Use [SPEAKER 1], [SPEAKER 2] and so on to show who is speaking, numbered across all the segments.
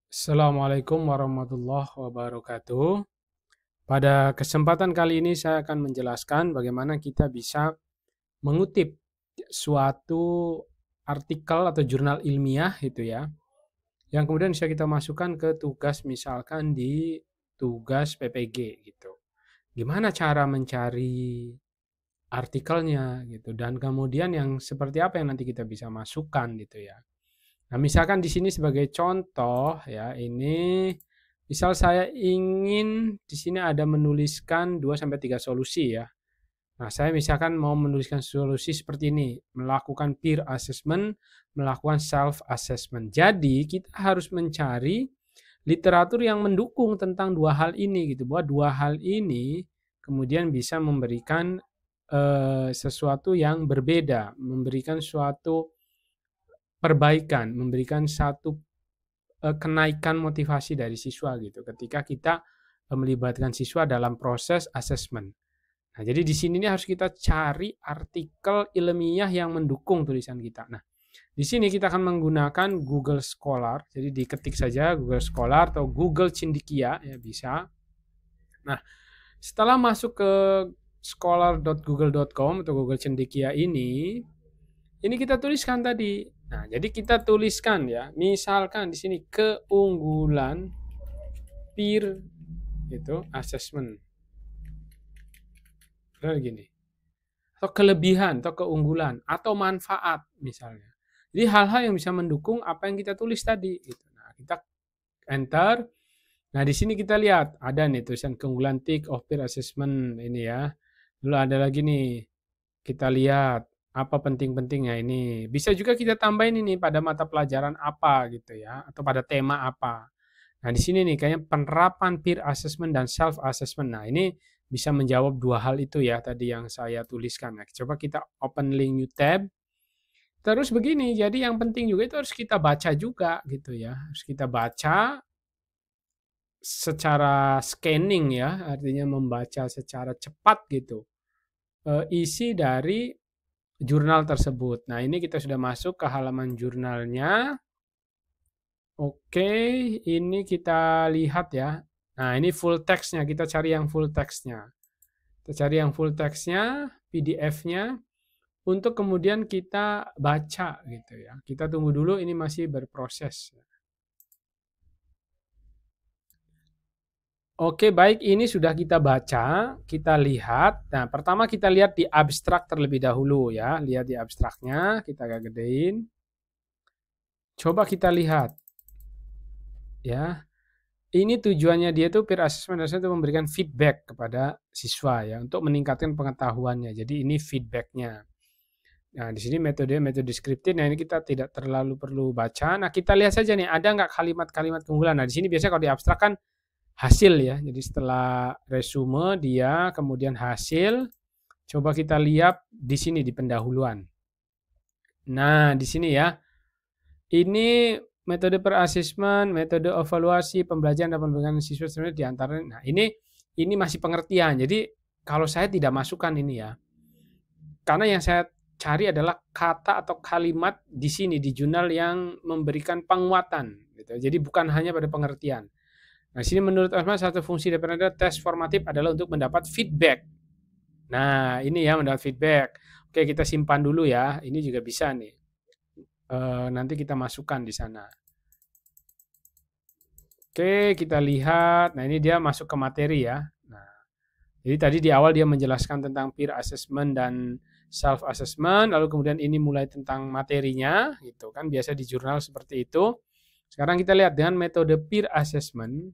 [SPEAKER 1] Assalamualaikum warahmatullahi wabarakatuh. Pada kesempatan kali ini saya akan menjelaskan bagaimana kita bisa mengutip suatu artikel atau jurnal ilmiah itu ya, yang kemudian bisa kita masukkan ke tugas misalkan di tugas PPG gitu. Gimana cara mencari artikelnya gitu dan kemudian yang seperti apa yang nanti kita bisa masukkan gitu ya. Nah, misalkan di sini sebagai contoh ya, ini misal saya ingin di sini ada menuliskan 2 sampai 3 solusi ya. Nah, saya misalkan mau menuliskan solusi seperti ini, melakukan peer assessment, melakukan self assessment. Jadi, kita harus mencari literatur yang mendukung tentang dua hal ini gitu. Bahwa dua hal ini kemudian bisa memberikan sesuatu yang berbeda, memberikan suatu perbaikan, memberikan satu kenaikan motivasi dari siswa gitu ketika kita melibatkan siswa dalam proses assessment. Nah, jadi di sini nih harus kita cari artikel ilmiah yang mendukung tulisan kita. Nah, di sini kita akan menggunakan Google Scholar. Jadi diketik saja Google Scholar atau Google Cendekia ya bisa. Nah, setelah masuk ke scholar.google.com atau Google Cendekia ini kita tuliskan tadi. Nah, jadi kita tuliskan ya, misalkan di sini keunggulan peer itu assessment. Benar gini. Atau kelebihan atau keunggulan atau manfaat misalnya. Jadi hal-hal yang bisa mendukung apa yang kita tulis tadi gitu. Nah, kita enter. Nah, di sini kita lihat ada nih tulisan keunggulan TIC of peer assessment ini ya. Lalu ada lagi nih, kita lihat apa penting-pentingnya ini. Bisa juga kita tambahin ini pada mata pelajaran apa gitu ya, atau pada tema apa. Nah, di sini nih kayaknya penerapan peer assessment dan self assessment. Nah, ini bisa menjawab dua hal itu ya tadi yang saya tuliskan. Nah, coba kita open link new tab. Terus begini, jadi yang penting juga itu harus kita baca juga gitu ya. Harus kita baca secara scanning ya, artinya membaca secara cepat gitu. Isi dari jurnal tersebut. Nah, ini kita sudah masuk ke halaman jurnalnya. Oke, ini kita lihat ya. Nah, ini full text-nya. Kita cari yang full text-nya. Kita cari yang full text-nya, PDF-nya, untuk kemudian kita baca gitu ya. Kita tunggu dulu, ini masih berproses. Oke, baik. Ini sudah kita baca, kita lihat. Nah, pertama kita lihat di abstrak terlebih dahulu ya. Lihat di abstraknya, kita agak gedein. Coba kita lihat ya. Ini tujuannya dia tuh peer assessment itu memberikan feedback kepada siswa ya untuk meningkatkan pengetahuannya. Jadi ini feedbacknya. Nah, di sini metode deskriptif. Nah, ini kita tidak terlalu perlu baca. Nah, kita lihat saja nih ada nggak kalimat-kalimat keunggulan. Nah, di sini biasanya kalau di abstrak kan hasil ya. Jadi setelah resume dia kemudian hasil. Coba kita lihat di sini di pendahuluan. Nah, di sini ya. Ini metode per assessment, metode evaluasi pembelajaran dan pengembangan siswa sebenarnya di antara. Nah, ini masih pengertian. Jadi kalau saya tidak masukkan ini ya. Karena yang saya cari adalah kata atau kalimat di sini di jurnal yang memberikan penguatan gitu. Jadi bukan hanya pada pengertian. Nah, sini menurut Osman satu fungsi daripada tes formatif adalah untuk mendapat feedback. Nah, ini ya mendapat feedback. Oke, kita simpan dulu ya. Ini juga bisa nih. Nanti kita masukkan di sana. Oke, kita lihat. Nah, ini dia masuk ke materi ya. Nah, jadi tadi di awal dia menjelaskan tentang peer assessment dan self assessment, lalu kemudian ini mulai tentang materinya, gitu kan. Biasa di jurnal seperti itu. Sekarang kita lihat dengan metode peer assessment.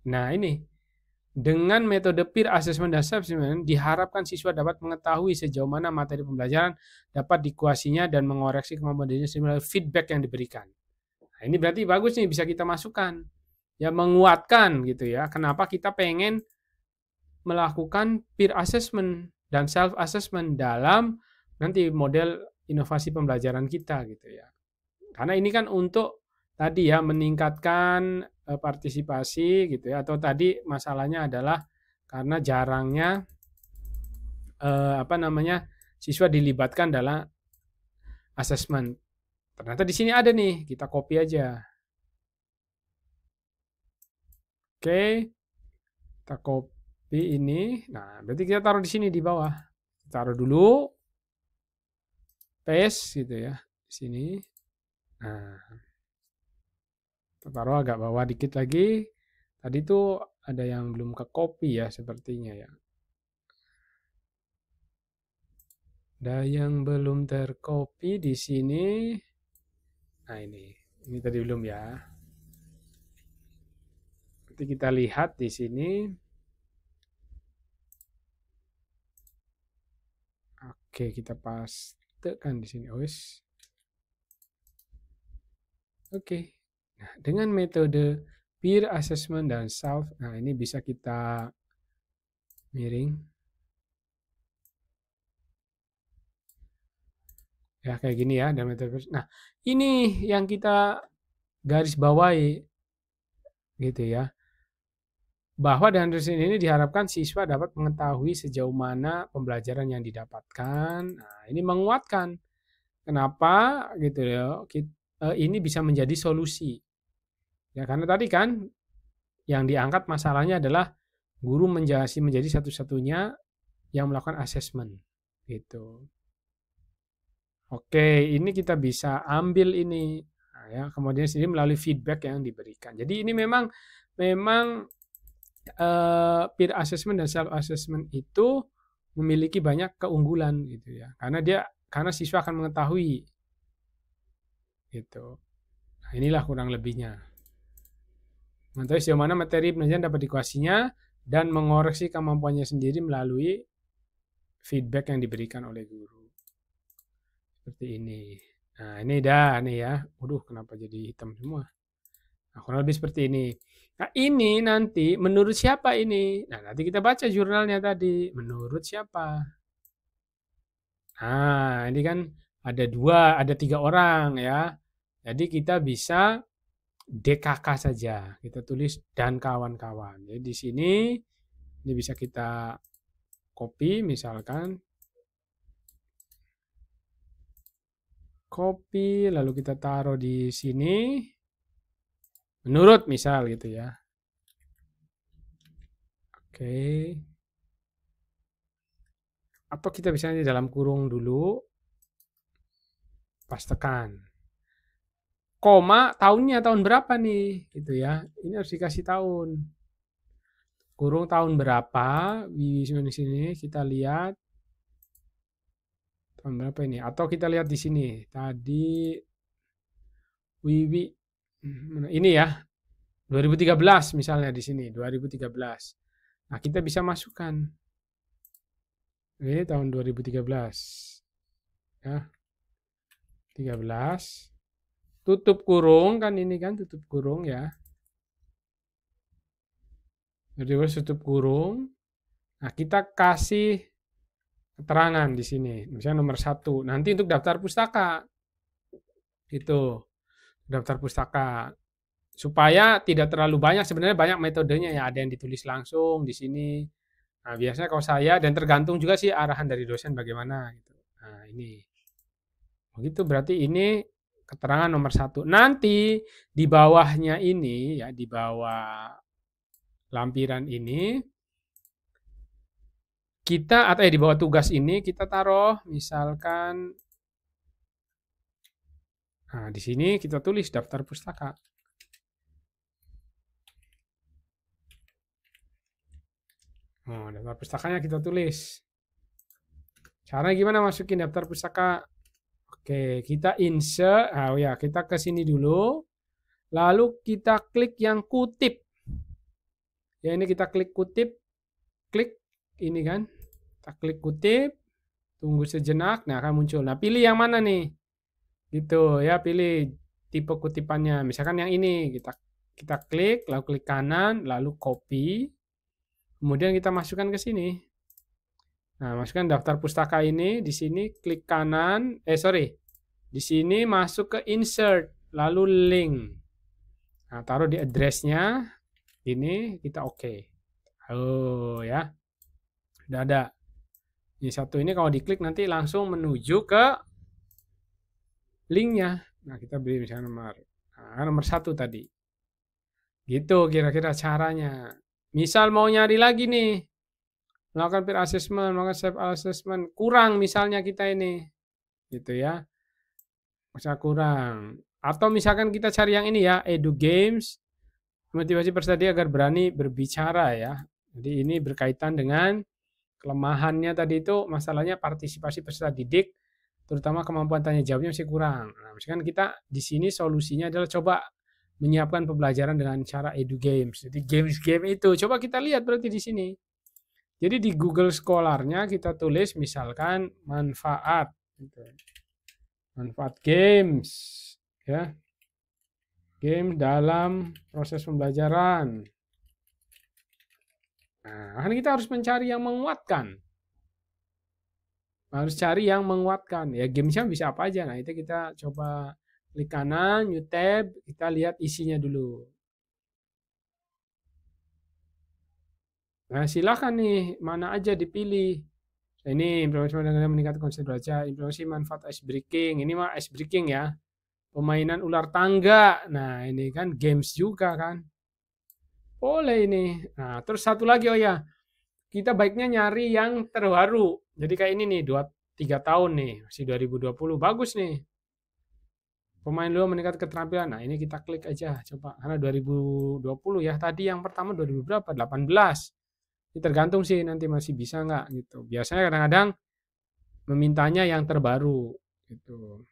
[SPEAKER 1] Nah, ini dengan metode peer assessment dan self assessment diharapkan siswa dapat mengetahui sejauh mana materi pembelajaran dapat dikuasinya dan mengoreksi kemampuan dirinya melalui feedback yang diberikan. Nah, ini berarti bagus nih bisa kita masukkan. Ya menguatkan gitu ya. Kenapa kita pengen melakukan peer assessment dan self assessment dalam nanti model inovasi pembelajaran kita gitu ya. Karena ini kan untuk tadi ya meningkatkan partisipasi gitu ya, atau tadi masalahnya adalah karena jarangnya siswa dilibatkan dalam assessment. ternyata di sini ada nih, kita copy aja. Oke, kita copy ini. Nah, berarti kita taruh di sini di bawah. Taruh dulu, paste gitu ya, di sini. Nah, kita taruh agak bawah dikit lagi. Tadi tuh ada yang belum ke copy ya, sepertinya ya. Ada yang belum tercopy di sini. Nah, ini tadi belum ya. Nanti kita lihat di sini. Oke, kita pastekan di sini. Oke. Nah, dengan metode peer assessment dan self, nah ini bisa kita miring. Ya, kayak gini ya, dan metode. Nah, ini yang kita garis bawahi gitu ya. Bahwa dengan dosen ini diharapkan siswa dapat mengetahui sejauh mana pembelajaran yang didapatkan. Nah, ini menguatkan. Kenapa gitu ya? Ini bisa menjadi solusi. Ya, karena tadi kan yang diangkat masalahnya adalah guru menjadi satu-satunya yang melakukan asesmen gitu. Oke, ini kita bisa ambil ini. Nah, ya, kemudian sendiri melalui feedback yang diberikan. Jadi ini memang peer assessment dan self assessment itu memiliki banyak keunggulan gitu ya. Karena siswa akan mengetahui gitu. Nah, inilah kurang lebihnya. Mengetahui sejauh mana materi penelitian dapat dikuasainya dan mengoreksi kemampuannya sendiri melalui feedback yang diberikan oleh guru. Seperti ini. Nah, ini dah nih ya. Waduh, kenapa jadi hitam semua? Nah, kurang lebih seperti ini. Nah, ini nanti menurut siapa ini? Nah, nanti kita baca jurnalnya tadi. Menurut siapa? Nah, ini kan ada 3 orang ya. Jadi kita bisa DKK saja. Kita tulis dan kawan-kawan. Jadi di sini ini bisa kita copy misalkan. Copy lalu kita taruh di sini. Menurut misal gitu ya. Oke. Atau kita bisa di dalam kurung dulu. Pastekan. Koma tahunnya tahun berapa nih gitu ya. Ini harus dikasih tahun. Kurung tahun berapa di sini kita lihat tahun berapa ini atau kita lihat di sini tadi Wiwi ini ya 2013 misalnya di sini 2013. Nah, kita bisa masukkan ini tahun 2013 ya 13 tutup kurung kan ini kan tutup kurung ya. Jadi tutup kurung. Nah, kita kasih keterangan di sini. Misalnya nomor 1. Nanti untuk daftar pustaka. Itu. Daftar pustaka. Supaya tidak terlalu banyak. Sebenarnya banyak metodenya ya. Ada yang ditulis langsung di sini. Nah, biasanya kalau saya dan tergantung juga sih arahan dari dosen bagaimana gitu. Nah, ini. Begitu berarti ini keterangan nomor 1. Nanti di bawahnya ini ya, di bawah lampiran ini kita atau di bawah tugas ini kita taruh misalkan nah di sini kita tulis daftar pustaka. Oh, daftar pustakanya kita tulis. Cara gimana masukin daftar pustaka? Oke, kita insert. Oh ya, kita ke sini dulu. Lalu kita klik yang kutip. Ya, ini kita klik kutip. Klik ini kan. Kita klik kutip. Tunggu sejenak. Nah, akan muncul. Nah, pilih yang mana nih? Gitu ya, pilih tipe kutipannya. Misalkan yang ini. Kita klik, lalu klik kanan, lalu copy. Kemudian kita masukkan ke sini. Nah, masukkan daftar pustaka ini di sini klik kanan, di sini masuk ke insert, lalu link. Nah, taruh di address-nya. Ini kita oke. Oh ya. Udah ada. Ini satu ini kalau diklik nanti langsung menuju ke linknya. Nah, kita beri misalnya nomor 1 tadi. Gitu kira-kira caranya. Misal mau nyari lagi nih, melakukan peer assessment, melakukan self assessment, kurang misalnya kita ini, gitu ya. Masa kurang. Atau misalkan kita cari yang ini ya, Edu Games, motivasi peserta didik agar berani berbicara ya. Jadi ini berkaitan dengan kelemahannya tadi itu masalahnya partisipasi peserta didik, terutama kemampuan tanya jawabnya masih kurang. Nah, misalkan kita di sini solusinya adalah coba menyiapkan pembelajaran dengan cara Edu Games. Jadi games game itu coba kita lihat berarti di sini. Jadi di Google Scholar-nya kita tulis misalkan manfaat, gitu. Manfaat games, ya, game dalam proses pembelajaran. Nah, kan kita harus mencari yang menguatkan. Harus cari yang menguatkan. Ya, gamesnya bisa apa aja. Nah, itu kita coba klik kanan, new tab, kita lihat isinya dulu. Nah, silakan nih, mana aja dipilih. Nah, ini implementasi dengan meningkatkan konsep belajar, implementasi manfaat ice breaking. Ini mah ice breaking ya. Pemainan ular tangga. Nah, ini kan games juga kan. Boleh ini. Nah, terus satu lagi oh ya. Kita baiknya nyari yang terbaru. Jadi kayak ini nih, 3 tahun nih, masih 2020. Bagus nih. Pemain dulu meningkat keterampilan. Nah, ini kita klik aja coba. Karena 2020 ya. Tadi yang pertama 2000 berapa? 18. Ini tergantung sih nanti masih bisa nggak gitu. Biasanya kadang-kadang memintanya yang terbaru gitu.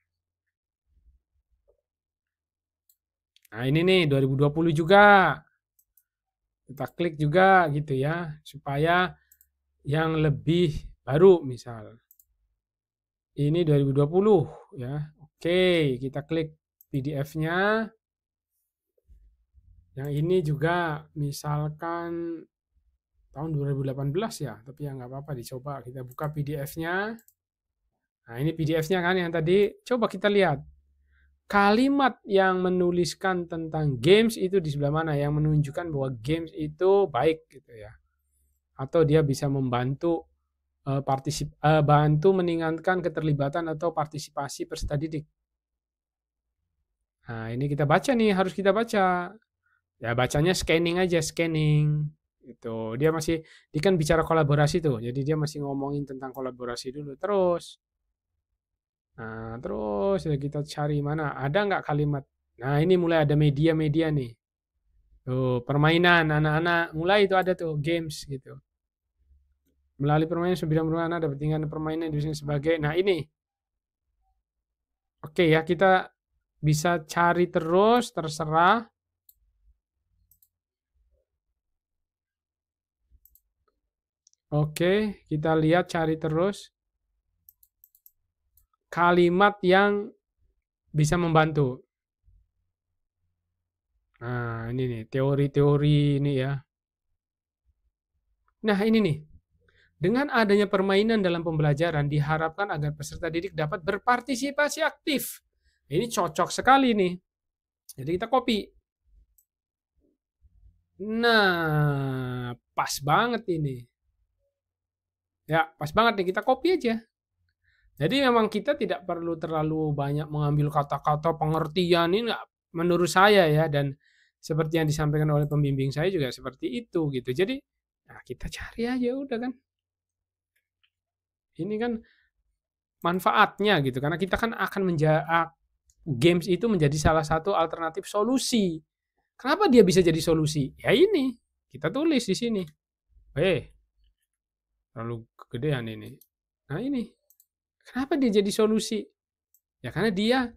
[SPEAKER 1] Nah, ini nih 2020 juga. Kita klik juga gitu ya, supaya yang lebih baru misal. Ini 2020 ya. Oke, kita klik PDF-nya. Yang ini juga misalkan tahun 2018 ya, tapi ya nggak apa-apa dicoba. Kita buka PDF-nya. Nah, ini PDF-nya kan yang tadi. Coba kita lihat. Kalimat yang menuliskan tentang games itu di sebelah mana, yang menunjukkan bahwa games itu baik gitu ya, atau dia bisa membantu bantu meningkatkan keterlibatan atau partisipasi peserta didik. Nah, ini kita baca nih, harus kita baca. Ya bacanya scanning aja, scanning. Itu dia kan bicara kolaborasi tuh, jadi dia masih ngomongin tentang kolaborasi dulu terus. Nah, terus ya kita cari mana, ada nggak kalimat. Nah, ini mulai ada media-media nih. Tuh, permainan anak-anak, mulai itu ada tuh, games gitu. Melalui permainan sebidang permainan dapat tingkat permainan di sini sebagai. Nah, ini. Oke ya, kita bisa cari terus, terserah. Oke, kita lihat cari terus. Kalimat yang bisa membantu. Nah, ini nih, teori-teori ini ya. Nah, ini nih. Dengan adanya permainan dalam pembelajaran diharapkan agar peserta didik dapat berpartisipasi aktif. Ini cocok sekali nih. Jadi kita copy. Nah, pas banget ini. Ya, pas banget nih, kita copy aja. Jadi memang kita tidak perlu terlalu banyak mengambil kata-kata pengertian ini menurut saya ya, dan seperti yang disampaikan oleh pembimbing saya juga seperti itu gitu. Jadi nah kita cari aja udah kan. Ini kan manfaatnya gitu karena kita kan akan games itu menjadi salah satu alternatif solusi. Kenapa dia bisa jadi solusi? Ya ini kita tulis di sini. Terlalu kegedean ini. Nah ini kenapa dia jadi solusi? Ya karena dia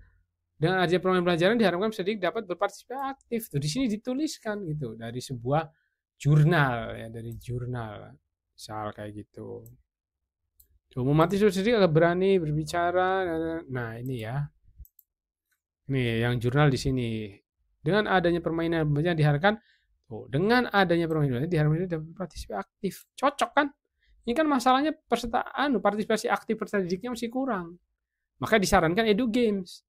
[SPEAKER 1] dengan adanya program pelajaran diharapkan peserta dapat berpartisipasi aktif. Tuh di sini dituliskan gitu dari sebuah jurnal ya, dari jurnal. Misal kayak gitu. Mati sedikit agak berani berbicara. Nah, ini ya. Nih, yang jurnal di sini. Dengan adanya permainan banyak diharapkan dengan adanya permainan diharapkan dapat berpartisipasi aktif. Cocok kan? Ini kan masalahnya partisipasi aktif peserta didiknya masih kurang. Maka disarankan Edu Games.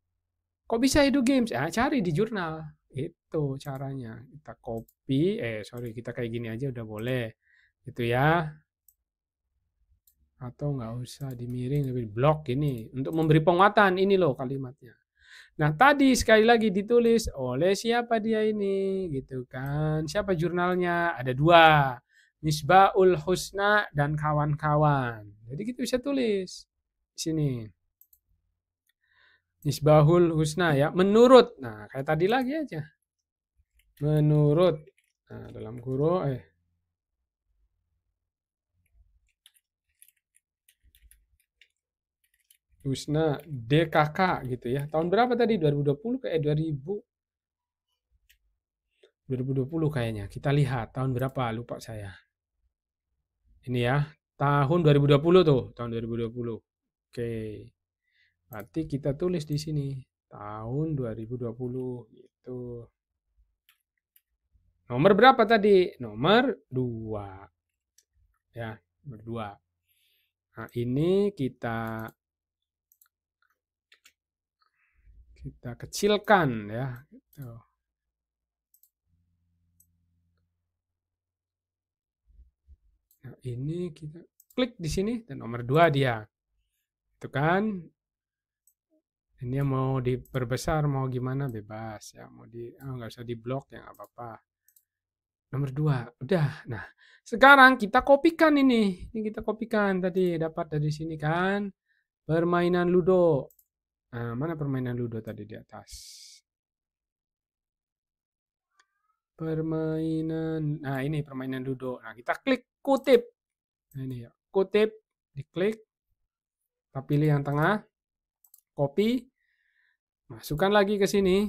[SPEAKER 1] Kok bisa Edu Games? Cari di jurnal. Itu caranya. Kita copy, kita kayak gini aja udah boleh. Gitu ya. Atau nggak usah dimiring, lebih blok ini. Untuk memberi penguatan, ini loh kalimatnya. Nah, tadi sekali lagi ditulis oleh siapa dia ini, gitu kan. Siapa jurnalnya? Ada 2. Misbahul Husna dan kawan-kawan. Jadi kita bisa tulis di sini. Misbahul Husna ya, menurut. Nah, kayak tadi lagi aja. Menurut. Nah, dalam kurung Husna DKK gitu ya. Tahun berapa tadi? 2020 kayak 2020 kayaknya. Kita lihat tahun berapa, lupa saya. Ini ya, tahun 2020 tuh, tahun 2020. Oke. Berarti kita tulis di sini tahun 2020 gitu. Nomor berapa tadi? Nomor 2. Ya, nomor 2. Nah, ini kita kecilkan ya. Gitu. Nah, ini kita klik di sini dan nomor 2 dia. Itu kan. Ini mau diperbesar mau gimana bebas ya. Mau nggak usah diblok ya nggak apa-apa. Nomor 2. Udah. Nah, sekarang kita kopikan ini. Ini kita kopikan tadi dapat dari sini kan. Permainan Ludo. Nah, mana permainan Ludo tadi di atas? Permainan. Nah, ini permainan Ludo. Nah, kita klik kutip. Nah, ini ya. Kutip, diklik. Kita pilih yang tengah. Copy. Masukkan lagi ke sini.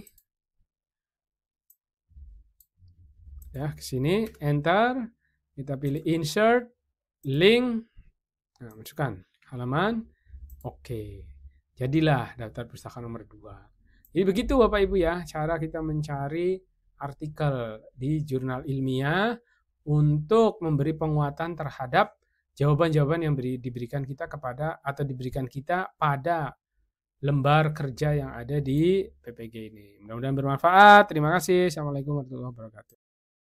[SPEAKER 1] Ya, ke sini, enter. Kita pilih insert, link. Nah, masukkan halaman. Oke. Jadilah daftar pustaka nomor 2. Jadi begitu Bapak Ibu ya, cara kita mencari artikel di jurnal ilmiah untuk memberi penguatan terhadap jawaban-jawaban yang diberikan kita kepada atau diberikan kita pada lembar kerja yang ada di PPG ini. Mudah-mudahan bermanfaat. Terima kasih. Assalamualaikum warahmatullahi wabarakatuh.